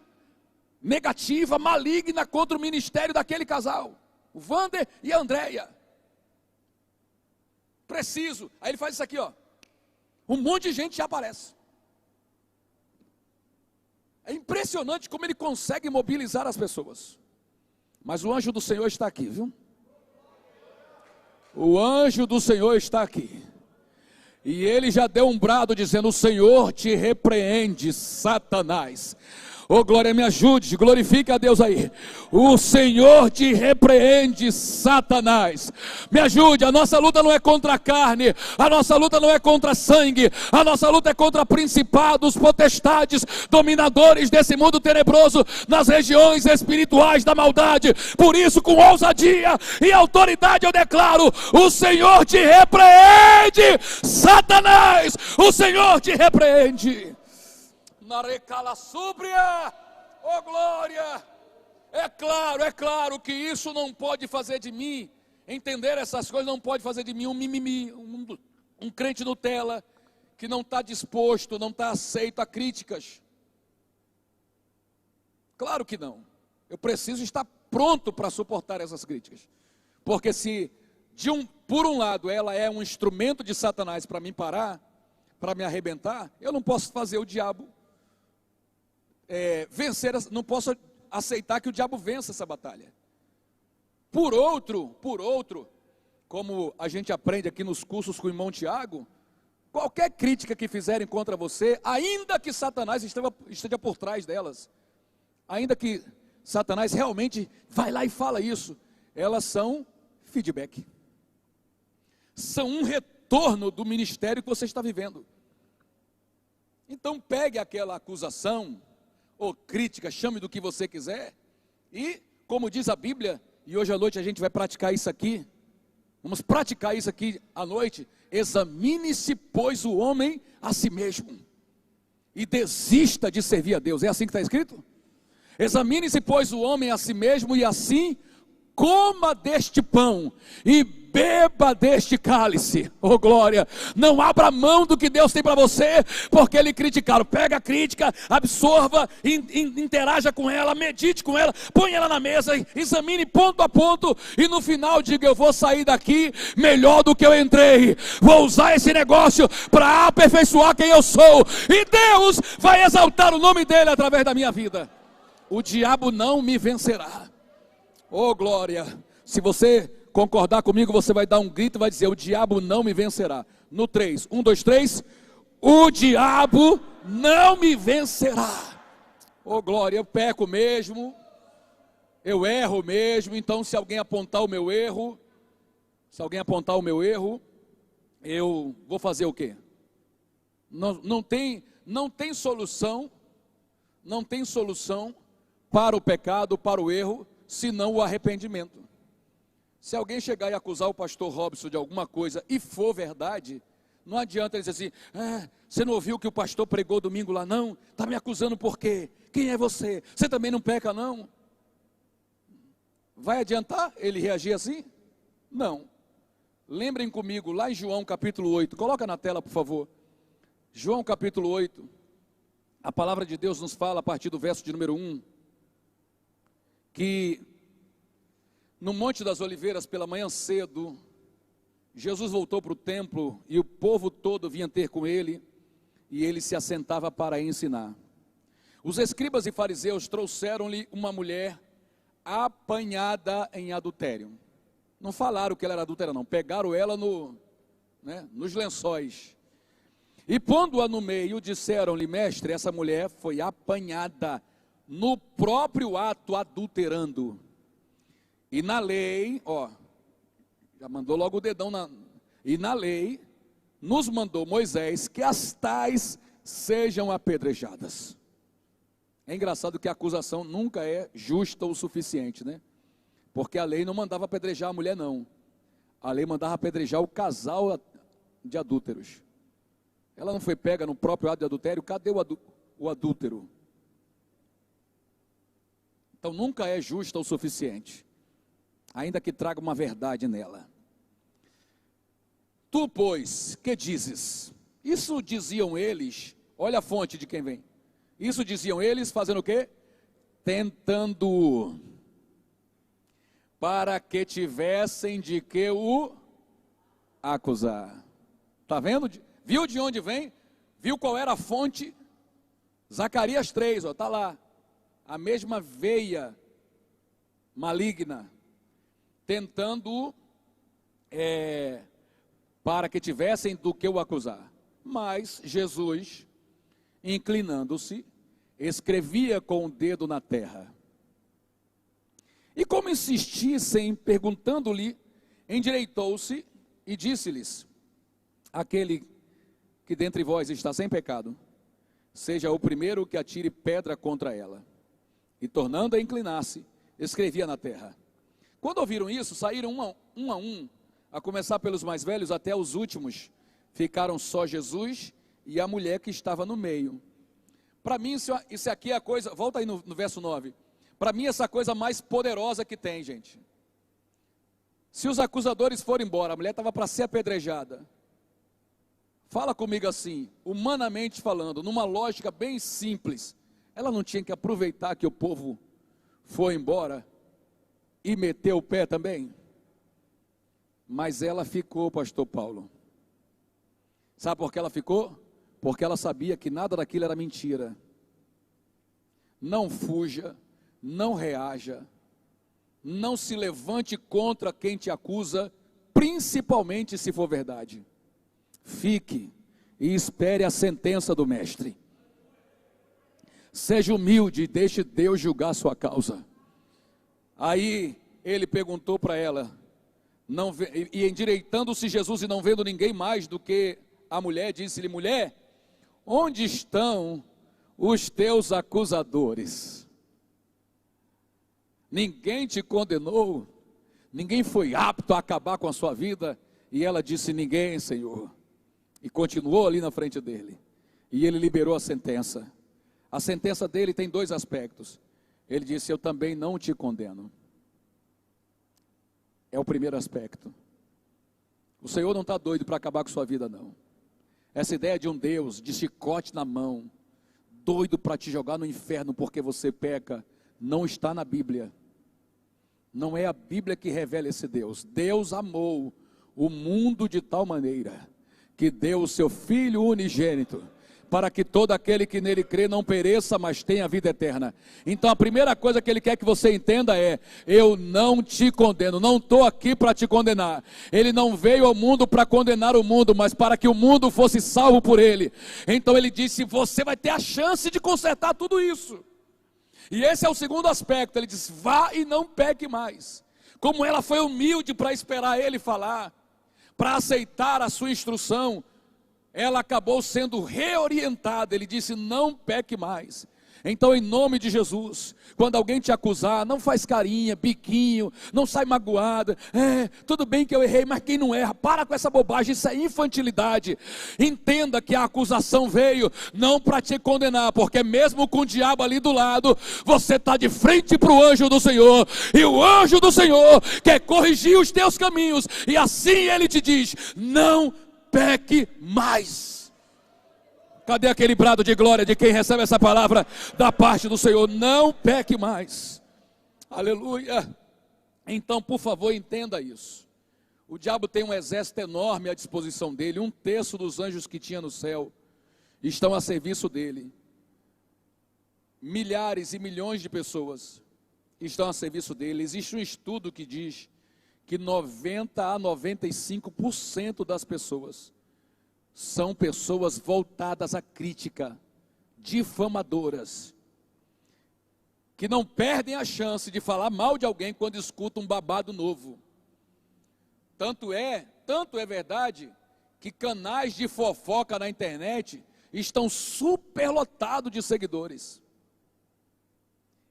negativa, maligna contra o ministério daquele casal, o Wander e a Andréia. Preciso. Aí ele faz isso aqui, ó. Um monte de gente já aparece. É impressionante como ele consegue mobilizar as pessoas. Mas o anjo do Senhor está aqui, viu? O anjo do Senhor está aqui. E ele já deu um brado dizendo: o Senhor te repreende, Satanás. Oh, glória, me ajude, glorifique a Deus aí. O Senhor te repreende, Satanás. Me ajude, a nossa luta não é contra a carne, a nossa luta não é contra sangue, a nossa luta é contra principados, potestades, dominadores desse mundo tenebroso, nas regiões espirituais da maldade. Por isso, com ousadia e autoridade eu declaro: o Senhor te repreende, Satanás. O Senhor te repreende. Na recala súbria, oh glória. É claro que isso não pode fazer de mim, entender essas coisas não pode fazer de mim um mimimi, um crente Nutella, que não está disposto, não está aceito a críticas. Claro que não. Eu preciso estar pronto para suportar essas críticas, porque se por um lado ela é um instrumento de Satanás para me parar, para me arrebentar, eu não posso fazer o diabo vencer, não posso aceitar que o diabo vença essa batalha. Por outro, como a gente aprende aqui nos cursos com o irmão Tiago, qualquer crítica que fizerem contra você, ainda que Satanás esteja por trás delas, ainda que Satanás realmente vai lá e fala isso, elas são feedback, são um retorno do ministério que você está vivendo. Então pegue aquela acusação ou crítica, chame do que você quiser, e como diz a Bíblia, e hoje à noite a gente vai praticar isso aqui, vamos praticar isso aqui à noite, examine-se, pois, o homem a si mesmo, e desista de servir a Deus. É assim que está escrito? Examine-se, pois, o homem a si mesmo, e assim coma deste pão, e beba deste cálice. Oh glória, não abra mão do que Deus tem para você, porque lhe criticaram. Pega a crítica, absorva, interaja com ela, medite com ela, põe ela na mesa, examine ponto a ponto, e no final diga: eu vou sair daqui melhor do que eu entrei, vou usar esse negócio para aperfeiçoar quem eu sou, e Deus vai exaltar o nome dele através da minha vida. O diabo não me vencerá. Oh glória, se você concordar comigo, você vai dar um grito e vai dizer: o diabo não me vencerá. No 3, 1, 2, 3, o diabo não me vencerá. Oh glória, eu peco mesmo, eu erro mesmo, então se alguém apontar o meu erro, eu vou fazer o quê? Não tem solução para o pecado, para o erro, senão o arrependimento. Se alguém chegar e acusar o pastor Robson de alguma coisa e for verdade, não adianta ele dizer assim: você não ouviu o que o pastor pregou domingo lá não? Está me acusando por quê? Quem é você? Você também não peca não? Vai adiantar ele reagir assim? Não. Lembrem comigo, lá em João capítulo 8, coloca na tela por favor, João capítulo 8, a palavra de Deus nos fala a partir do verso de número 1, que no Monte das Oliveiras, pela manhã cedo, Jesus voltou para o templo e o povo todo vinha ter com ele, e ele se assentava para ensinar. Os escribas e fariseus trouxeram-lhe uma mulher apanhada em adultério. Não falaram que ela era adúltera não, pegaram ela nos lençóis. E pondo-a no meio, disseram-lhe: mestre, essa mulher foi apanhada no próprio ato adulterando. E na lei, já mandou logo o dedão e na lei, nos mandou Moisés que as tais sejam apedrejadas. É engraçado que a acusação nunca é justa o suficiente, né? Porque a lei não mandava apedrejar a mulher não. A lei mandava apedrejar o casal de adúlteros. Ela não foi pega no próprio ato de adultério, cadê o adúltero? Então nunca é justa o suficiente, ainda que traga uma verdade nela. Tu, pois, que dizes? Isso diziam eles, olha a fonte de quem vem. Isso diziam eles, fazendo o quê? Tentando, para que tivessem de que o acusar. Está vendo? Viu de onde vem? Viu qual era a fonte? Zacarias 3, está lá. A mesma veia maligna, tentando para que tivessem do que o acusar. Mas Jesus, inclinando-se, escrevia com o dedo na terra. E como insistissem, perguntando-lhe, endireitou-se e disse-lhes: aquele que dentre vós está sem pecado, seja o primeiro que atire pedra contra ela. E tornando a inclinar-se, escrevia na terra. Quando ouviram isso, saíram um a um, a começar pelos mais velhos até os últimos. Ficaram só Jesus e a mulher que estava no meio. Para mim, isso aqui é a coisa, volta aí no verso 9. Para mim, essa coisa mais poderosa que tem, gente. Se os acusadores forem embora, a mulher estava para ser apedrejada. Fala comigo assim, humanamente falando, numa lógica bem simples. Ela não tinha que aproveitar que o povo foi embora e meter o pé também? Mas ela ficou, pastor Paulo. Sabe por que ela ficou? porque ela sabia que nada daquilo era mentira. Não fuja, não reaja, não se levante contra quem te acusa, principalmente se for verdade. Fique e espere a sentença do mestre. Seja humilde e deixe Deus julgar a sua causa. Aí ele perguntou para ela, e endireitando-se Jesus e não vendo ninguém mais do que a mulher, disse-lhe: mulher, onde estão os teus acusadores? Ninguém te condenou? Ninguém foi apto a acabar com a sua vida? E ela disse: ninguém, Senhor. E continuou ali na frente dele. E ele liberou a sentença. A sentença dele tem dois aspectos. Ele disse: eu também não te condeno. É o primeiro aspecto. O Senhor não está doido para acabar com sua vida, não. Essa ideia de um Deus de chicote na mão, doido para te jogar no inferno porque você peca, não está na Bíblia. Não é a Bíblia que revela esse Deus. Deus amou o mundo de tal maneira que deu o seu Filho unigênito, para que todo aquele que nele crê não pereça, mas tenha vida eterna. Então a primeira coisa que ele quer que você entenda é: eu não te condeno, não estou aqui para te condenar. Ele não veio ao mundo para condenar o mundo, mas para que o mundo fosse salvo por ele. Então ele disse: você vai ter a chance de consertar tudo isso. E esse é o segundo aspecto. Ele diz: vá e não peque mais. Como ela foi humilde para esperar ele falar, para aceitar a sua instrução, ela acabou sendo reorientada. Ele disse: não peque mais. Então, em nome de Jesus, quando alguém te acusar, não faz carinha, biquinho, não sai magoada. Tudo bem que eu errei, mas quem não erra? Para com essa bobagem, isso é infantilidade. Entenda que a acusação veio não para te condenar, porque mesmo com o diabo ali do lado, você está de frente para o anjo do Senhor, e o anjo do Senhor quer corrigir os teus caminhos, e assim ele te diz: não peque mais. Cadê aquele brado de glória de quem recebe essa palavra da parte do Senhor? Não peque mais. Aleluia. Então, por favor, entenda isso. O diabo tem um exército enorme à disposição dele. 1/3 dos anjos que tinha no céu estão a serviço dele. Milhares e milhões de pessoas estão a serviço dele. Existe um estudo que diz que 90 a 95% das pessoas são pessoas voltadas à crítica, difamadoras, que não perdem a chance de falar mal de alguém quando escutam um babado novo. Tanto é verdade, que canais de fofoca na internet estão superlotados de seguidores.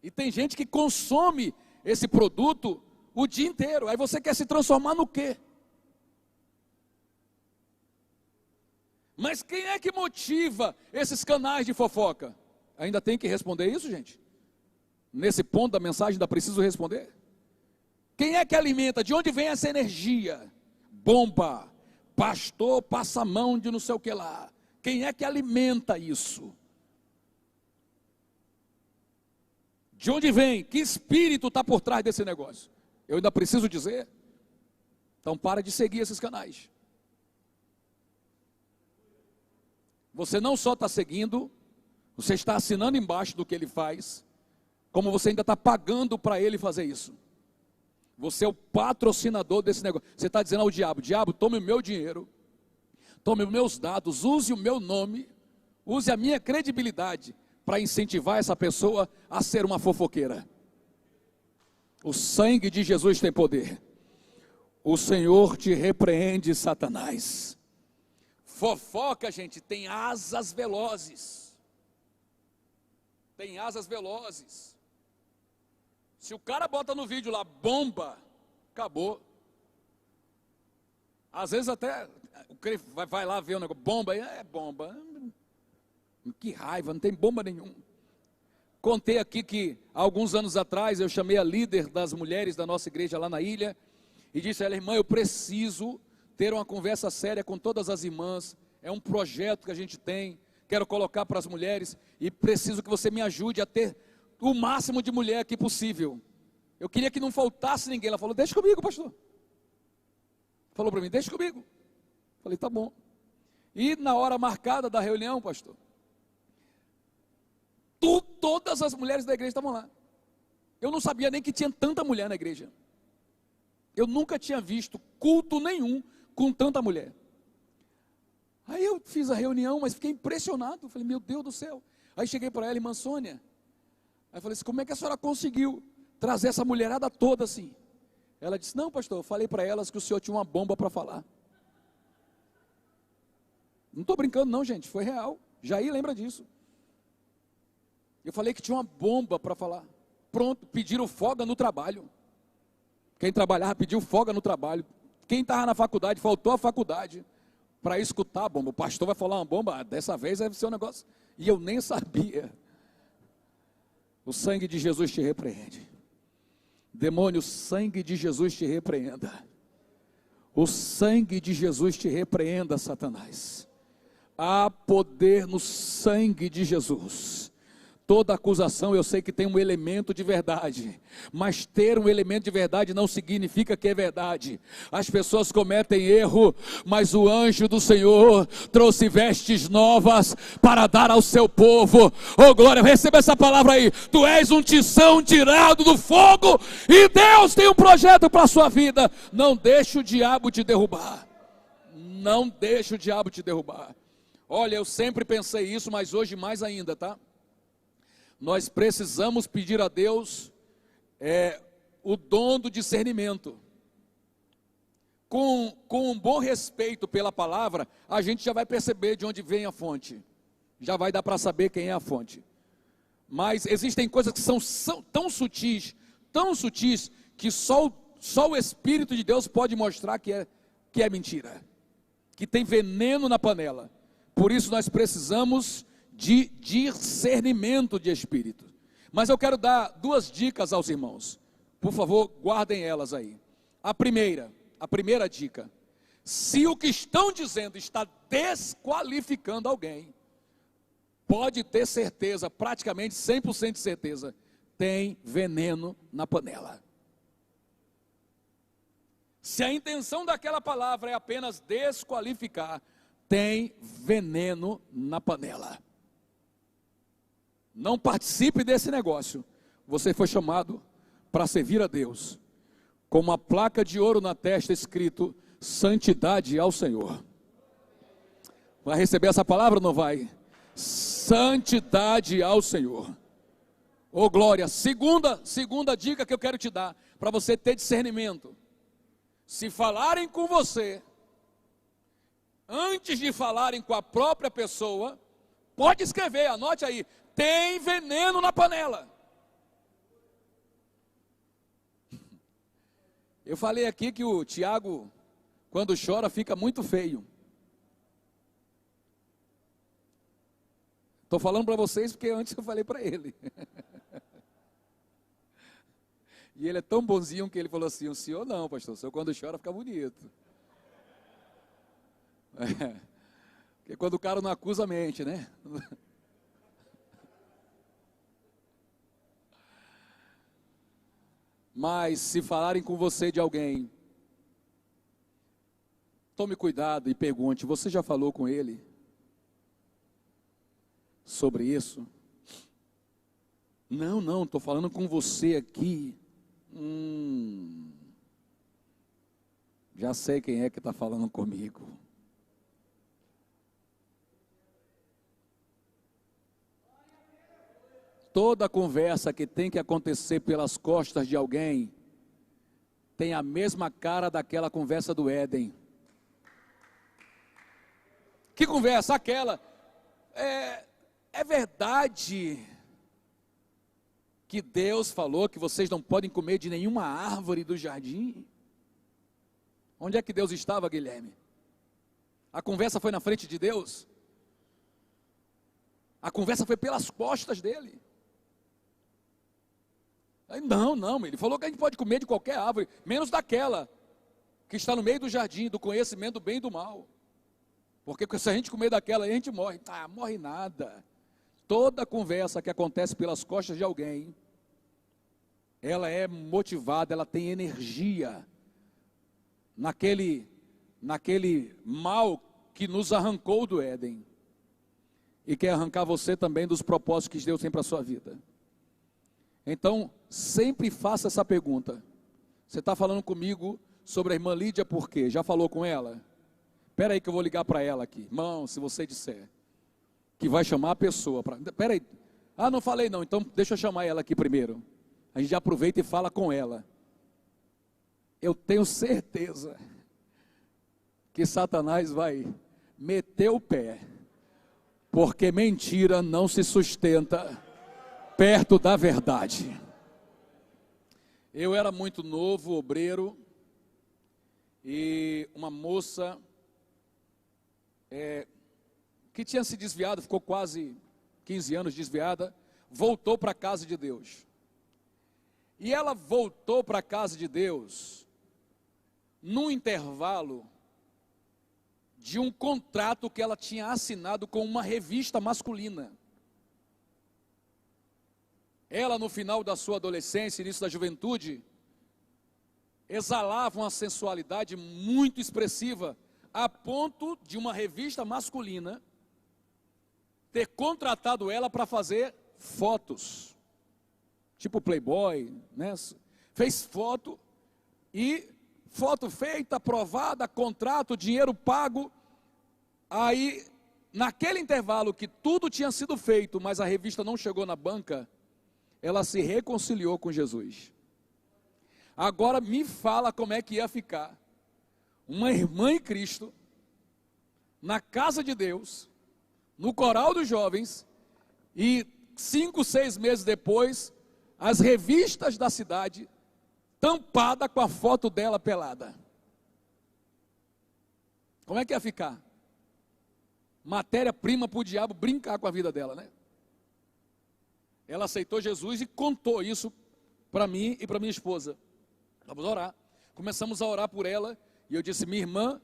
E tem gente que consome esse produto o dia inteiro. Aí você quer se transformar no quê? Mas quem é que motiva esses canais de fofoca? Ainda tem que responder isso, gente? Nesse ponto da mensagem ainda preciso responder? Quem é que alimenta? De onde vem essa energia? Bomba, pastor passa a mão de não sei o que lá. Quem é que alimenta isso? De onde vem? Que espírito está por trás desse negócio? Eu ainda preciso dizer? Então para de seguir esses canais. Você não só está seguindo, você está assinando embaixo do que ele faz, como você ainda está pagando para ele fazer isso. Você é o patrocinador desse negócio. Você está dizendo ao diabo: diabo, tome o meu dinheiro, tome os meus dados, use o meu nome, use a minha credibilidade para incentivar essa pessoa a ser uma fofoqueira. O sangue de Jesus tem poder. O Senhor te repreende, Satanás. Fofoca, gente, tem asas velozes. Tem asas velozes. Se o cara bota no vídeo lá, bomba, acabou. Às vezes até o crente vai lá ver o negócio, bomba, é bomba. Que raiva, não tem bomba nenhuma. Contei aqui que há alguns anos atrás eu chamei a líder das mulheres da nossa igreja lá na ilha e disse a ela: irmã, eu preciso ter uma conversa séria com todas as irmãs, é um projeto que a gente tem, quero colocar para as mulheres, e preciso que você me ajude a ter o máximo de mulher aqui possível. Eu queria que não faltasse ninguém. Ela falou: deixa comigo, pastor. Falou para mim: deixa comigo. Falei: tá bom. E na hora marcada da reunião, pastor, todas as mulheres da igreja estavam lá. Eu não sabia nem que tinha tanta mulher na igreja. Eu nunca tinha visto culto nenhum com tanta mulher. Aí eu fiz a reunião, mas fiquei impressionado. Falei, meu Deus do céu. Aí cheguei para ela, irmã Sônia. Aí falei assim, como é que a senhora conseguiu trazer essa mulherada toda assim? Ela disse, não, pastor, eu falei para elas que o senhor tinha uma bomba para falar. Não estou brincando não, gente, foi real. Jair lembra disso. Eu falei que tinha uma bomba para falar. Pronto, pediram folga no trabalho. Quem trabalhava pediu folga no trabalho. Quem estava na faculdade, faltou a faculdade para escutar a bomba. O pastor vai falar uma bomba, dessa vez deve ser um negócio. E eu nem sabia. O sangue de Jesus te repreende. Demônio, o sangue de Jesus te repreenda. O sangue de Jesus te repreenda, Satanás. Há poder no sangue de Jesus. Toda acusação eu sei que tem um elemento de verdade, mas ter um elemento de verdade não significa que é verdade. As pessoas cometem erro, mas o anjo do Senhor trouxe vestes novas para dar ao seu povo. Oh glória, receba essa palavra aí. Tu és um tição tirado do fogo e Deus tem um projeto para a sua vida. Não deixe o diabo te derrubar. Não deixe o diabo te derrubar. Olha, eu sempre pensei isso, mas hoje mais ainda, tá? Nós precisamos pedir a Deus o dom do discernimento. Com um bom respeito pela palavra, a gente já vai perceber de onde vem a fonte. Já vai dar para saber quem é a fonte. Mas existem coisas que são tão sutis, que só o Espírito de Deus pode mostrar que é mentira. Que tem veneno na panela. Por isso nós precisamos de discernimento de espírito. Mas eu quero dar 2 dicas aos irmãos. Por favor, guardem elas aí. A primeira dica: se o que estão dizendo está desqualificando alguém, pode ter certeza, praticamente 100% de certeza, tem veneno na panela. Se a intenção daquela palavra é apenas desqualificar, tem veneno na panela. Não participe desse negócio. Você foi chamado para servir a Deus, com uma placa de ouro na testa escrito santidade ao Senhor. Vai receber essa palavra ou não vai? Santidade ao Senhor. Oh glória. Segunda dica que eu quero te dar, para você ter discernimento. Se falarem com você, antes de falarem com a própria pessoa, pode escrever, anote aí, tem veneno na panela. Eu falei aqui que o Tiago, quando chora, fica muito feio. Estou falando para vocês porque antes eu falei para ele. E ele é tão bonzinho que ele falou assim, o senhor não, pastor, o senhor quando chora fica bonito. Porque quando o cara não acusa, mente, né? Mas se falarem com você de alguém, tome cuidado e pergunte, você já falou com ele sobre isso? Não, estou falando com você aqui. Já sei quem é que está falando comigo. Toda conversa que tem que acontecer pelas costas de alguém tem a mesma cara daquela conversa do Éden. Que conversa? Aquela. É verdade que Deus falou que vocês não podem comer de nenhuma árvore do jardim? Onde é que Deus estava, Guilherme? A conversa foi na frente de Deus? A conversa foi pelas costas dele. Não, ele falou que a gente pode comer de qualquer árvore, menos daquela que está no meio do jardim, do conhecimento do bem e do mal. Porque se a gente comer daquela, a gente morre. Morre nada. Toda conversa que acontece pelas costas de alguém, ela é motivada, ela tem energia naquele mal que nos arrancou do Éden e quer arrancar você também dos propósitos que Deus tem para a sua vida. Então, sempre faça essa pergunta. Você está falando comigo sobre a irmã Lídia por quê? Já falou com ela? Espera aí que eu vou ligar para ela aqui. Irmão, se você disser que vai chamar a pessoa para... Espera aí. Ah, não falei não, então deixa eu chamar ela aqui primeiro. A gente já aproveita e fala com ela. Eu tenho certeza que Satanás vai meter o pé, porque mentira não se sustenta perto da verdade. Eu era muito novo, obreiro, e uma moça que tinha se desviado, ficou quase 15 anos desviada, voltou para a casa de Deus. E ela voltou para a casa de Deus num intervalo de um contrato que ela tinha assinado com uma revista masculina. Ela, no final da sua adolescência, início da juventude, exalava uma sensualidade muito expressiva, a ponto de uma revista masculina ter contratado ela para fazer fotos, tipo Playboy, né? Fez foto, e foto feita, aprovada, contrato, dinheiro pago. Aí, naquele intervalo que tudo tinha sido feito, mas a revista não chegou na banca, ela se reconciliou com Jesus. Agora me fala como é que ia ficar uma irmã em Cristo, na casa de Deus, no coral dos jovens, e 5, 6 meses depois, as revistas da cidade, tampada com a foto dela pelada. Como é que ia ficar? Matéria-prima para o diabo brincar com a vida dela, né? Ela aceitou Jesus e contou isso para mim e para minha esposa. Vamos orar. Começamos a orar por ela, e eu disse: minha irmã,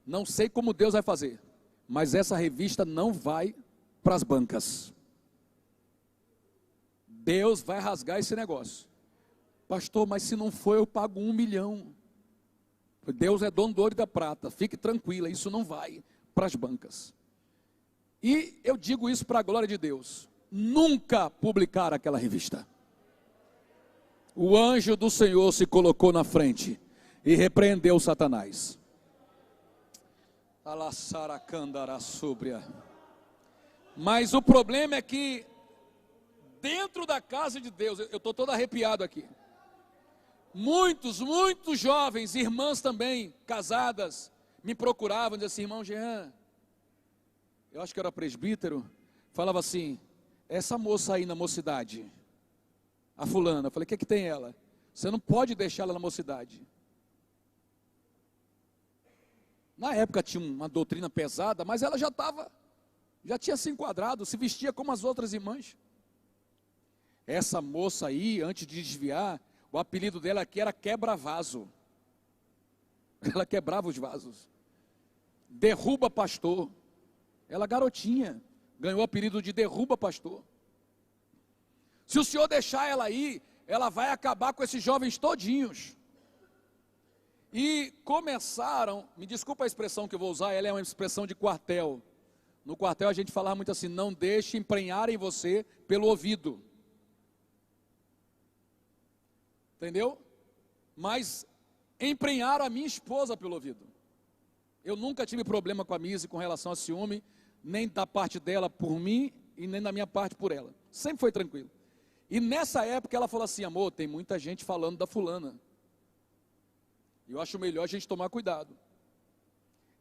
não sei como Deus vai fazer, mas essa revista não vai para as bancas. Deus vai rasgar esse negócio. Pastor, mas se não for, eu pago 1 milhão. Deus é dono do ouro e da prata, fique tranquila, isso não vai para as bancas. E eu digo isso para a glória de Deus: nunca publicar aquela revista. O anjo do Senhor se colocou na frente e repreendeu Satanás. Mas o problema é que dentro da casa de Deus, eu estou todo arrepiado aqui, muitos jovens, irmãs também, casadas, me procuravam, diziam assim: irmão Jean, eu acho que era presbítero, falava assim: essa moça aí na mocidade, a fulana, eu falei: o que é que tem ela? Você não pode deixar ela na mocidade. Na época tinha uma doutrina pesada, mas ela já tinha se enquadrado, se vestia como as outras irmãs. Essa moça aí, antes de desviar, o apelido dela aqui era quebra-vaso. Ela quebrava os vasos. Derruba pastor. Ela, garotinha, ganhou o apelido de derruba pastor. Se o senhor deixar ela aí, ela vai acabar com esses jovens todinhos. E começaram, me desculpa a expressão que eu vou usar, ela é uma expressão de quartel. No quartel a gente falava muito assim: não deixe emprenharem você pelo ouvido. Entendeu? Mas emprenharam a minha esposa pelo ouvido. Eu nunca tive problema com a Mise com relação a ciúme, nem da parte dela por mim, e nem da minha parte por ela. Sempre foi tranquilo. E nessa época ela falou assim: amor, tem muita gente falando da fulana. Eu acho melhor a gente tomar cuidado.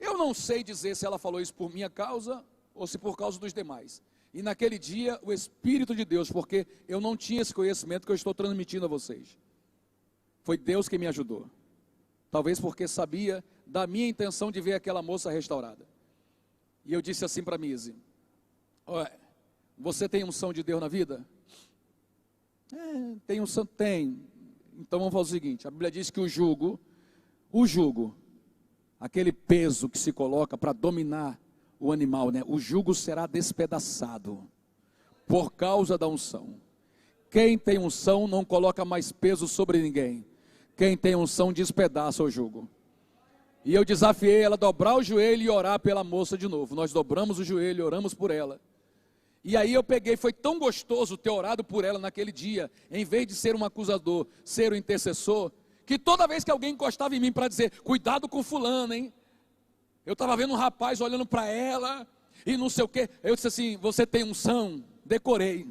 Eu não sei dizer se ela falou isso por minha causa, ou se por causa dos demais. E naquele dia, o Espírito de Deus, porque eu não tinha esse conhecimento que eu estou transmitindo a vocês. Foi Deus que me ajudou. Talvez porque sabia da minha intenção de ver aquela moça restaurada. E eu disse assim para a Mise: você tem unção de Deus na vida? Tem unção? Tem. Então vamos fazer o seguinte: a Bíblia diz que o jugo, aquele peso que se coloca para dominar o animal, né? O jugo será despedaçado por causa da unção. Quem tem unção não coloca mais peso sobre ninguém. Quem tem unção despedaça o jugo. E eu desafiei ela a dobrar o joelho e orar pela moça de novo. Nós dobramos o joelho e oramos por ela. E aí eu peguei, foi tão gostoso ter orado por ela naquele dia, em vez de ser um acusador, ser um intercessor, que toda vez que alguém encostava em mim para dizer, cuidado com fulano, hein? Eu estava vendo um rapaz olhando para ela, e não sei o quê. Eu disse assim, você tem unção? Decorei.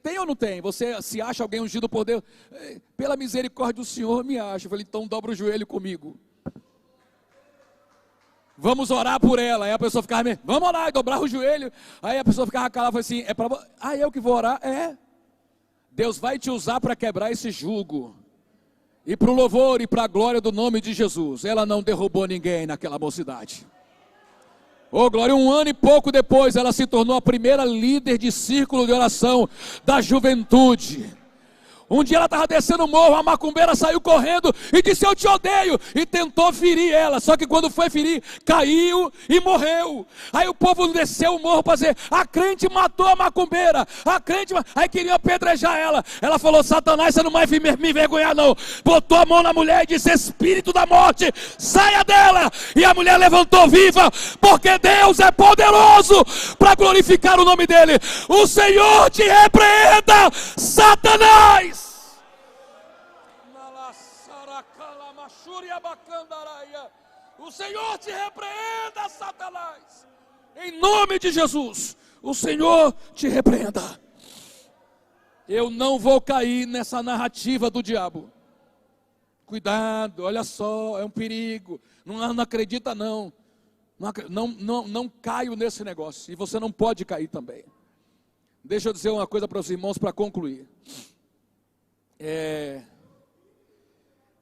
Tem ou não tem? Você se acha alguém ungido por Deus? Pela misericórdia do Senhor, me acha. Eu falei, então dobra o joelho comigo. Vamos orar por ela. Aí a pessoa ficava, vamos orar, e dobrar o joelho. Aí a pessoa ficava calada, falei assim, eu que vou orar? Deus vai te usar para quebrar esse jugo. E para o louvor e para a glória do nome de Jesus. Ela não derrubou ninguém naquela mocidade. Oh glória, 1 ano e pouco depois ela se tornou a primeira líder de círculo de oração da juventude. Um dia ela estava descendo o morro, a macumbeira saiu correndo e disse, eu te odeio, e tentou ferir ela, só que quando foi ferir, caiu e morreu. Aí o povo desceu o morro para dizer, a crente matou a macumbeira, aí queriam apedrejar ela. Ela falou, Satanás, você não vai me envergonhar não. Botou a mão na mulher e disse, espírito da morte, saia dela. E a mulher levantou viva, porque Deus é poderoso para glorificar o nome dele. O Senhor te repreenda, Satanás. O Senhor te repreenda, Satanás. Em nome de Jesus, o Senhor te repreenda. Eu não vou cair nessa narrativa do diabo. Cuidado, olha só, é um perigo. Não acredita não. Não caio nesse negócio. E você não pode cair também. Deixa eu dizer uma coisa para os irmãos para concluir.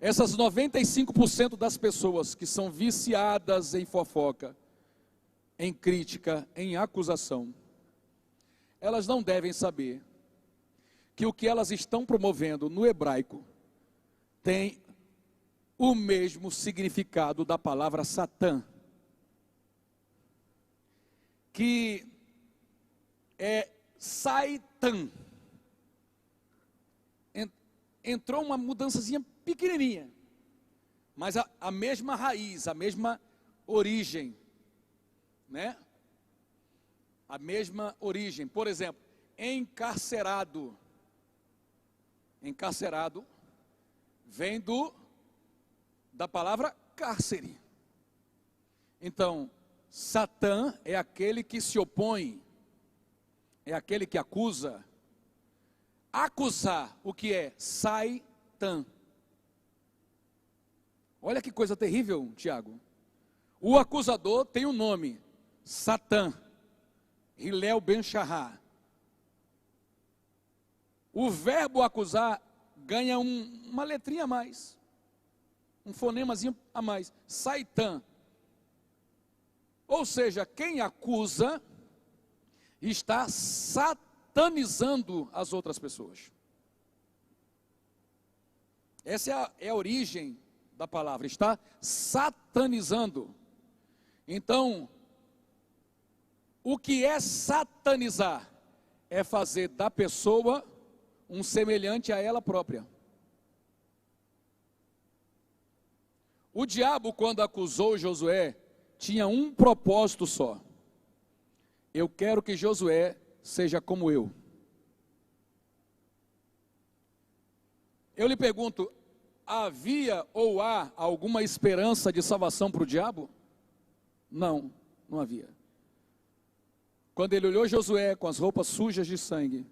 Essas 95% das pessoas que são viciadas em fofoca, em crítica, em acusação, elas não devem saber que o que elas estão promovendo no hebraico tem o mesmo significado da palavra Satã, que é Saitan. Entrou uma mudançazinha pequenininha, mas a mesma raiz, a mesma origem, né? A mesma origem. Por exemplo, encarcerado. Encarcerado vem da palavra cárcere. Então, Satã é aquele que se opõe, é aquele que acusa. Acusar, o que é? Saitan. Olha que coisa terrível, Tiago. O acusador tem um nome, Satã, Hilel Ben Shahar. O verbo acusar ganha uma letrinha a mais, um fonemazinho a mais, Saitan. Ou seja, quem acusa está satanizando as outras pessoas. Essa é a origem da palavra, está satanizando. Então, o que é satanizar? É fazer da pessoa um semelhante a ela própria. O diabo, quando acusou Josué, tinha um propósito só. Eu quero que Josué seja como eu. Eu lhe pergunto, havia ou há alguma esperança de salvação para o diabo? Não, não havia. Quando ele olhou Josué com as roupas sujas de sangue,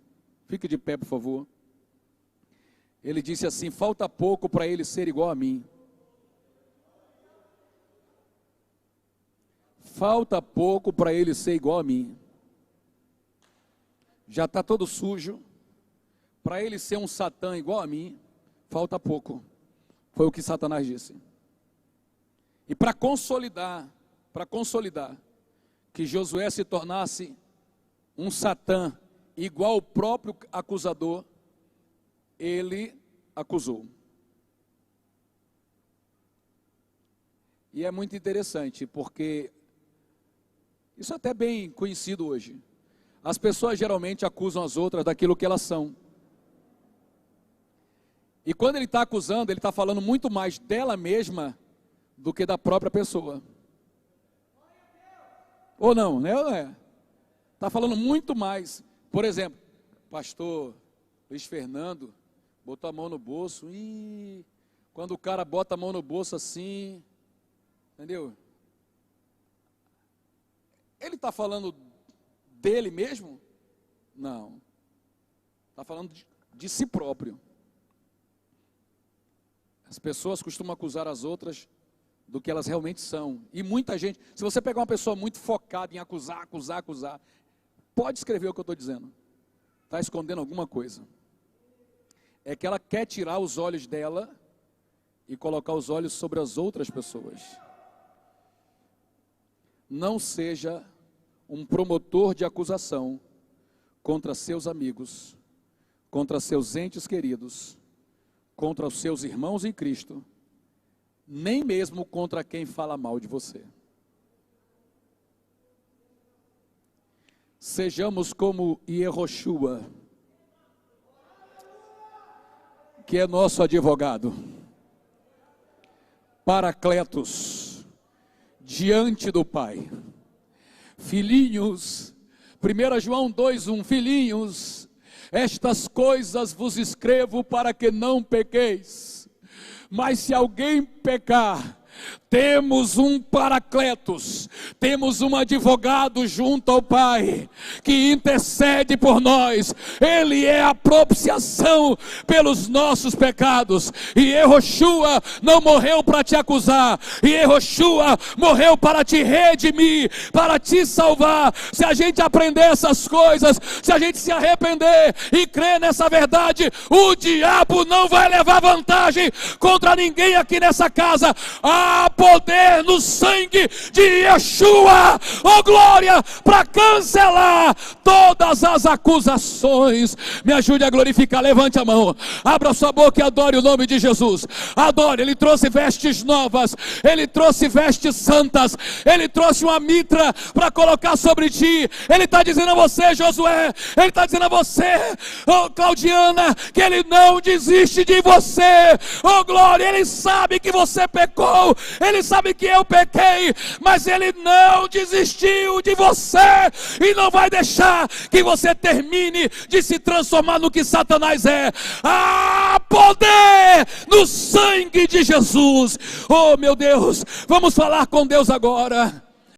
fique de pé por favor, ele disse assim, falta pouco para ele ser igual a mim. Falta pouco para ele ser igual a mim. Já está todo sujo, para ele ser um Satã igual a mim, falta pouco. Foi o que Satanás disse. E para consolidar que Josué se tornasse um Satã igual ao próprio acusador, ele acusou. E é muito interessante, porque isso é até bem conhecido hoje. As pessoas geralmente acusam as outras daquilo que elas são. E quando ele está acusando, ele está falando muito mais dela mesma do que da própria pessoa. Ou não, né? Ou é? Está falando muito mais. Por exemplo, pastor Luiz Fernando botou a mão no bolso. E quando o cara bota a mão no bolso assim, entendeu? Ele está falando dele mesmo? Não. Está falando de si próprio. As pessoas costumam acusar as outras do que elas realmente são. E muita gente, se você pegar uma pessoa muito focada em acusar, pode escrever o que eu estou dizendo. Está escondendo alguma coisa. É que ela quer tirar os olhos dela e colocar os olhos sobre as outras pessoas. Não seja um promotor de acusação contra seus amigos, contra seus entes queridos, contra os seus irmãos em Cristo, nem mesmo contra quem fala mal de você. Sejamos como Yehoshua, que é nosso advogado, Paracletos, diante do Pai. Filhinhos, 1 João 2:1, filhinhos, estas coisas vos escrevo para que não pequeis. Mas se alguém pecar, temos um Paracletos, temos um advogado junto ao Pai, que intercede por nós. Ele é a propiciação pelos nossos pecados. E Yehoshua não morreu para te acusar, e Yehoshua morreu para te redimir, para te salvar. Se a gente aprender essas coisas, se a gente se arrepender e crer nessa verdade, o diabo não vai levar vantagem contra ninguém aqui nessa casa. Há poder no sangue de Yeshua, oh glória, para cancelar todas as acusações. Me ajude a glorificar, levante a mão, abra sua boca e adore o nome de Jesus. Adore, Ele trouxe vestes novas, Ele trouxe vestes santas, Ele trouxe uma mitra para colocar sobre ti. Ele está dizendo a você, Josué, Ele está dizendo a você, oh Claudiana, que Ele não desiste de você, oh glória. Ele sabe que você pecou, Ele sabe que eu pequei, mas Ele não desistiu de você e não vai deixar que você termine de se transformar no que Satanás é. Há poder no sangue de Jesus. Oh meu Deus, vamos falar com Deus agora.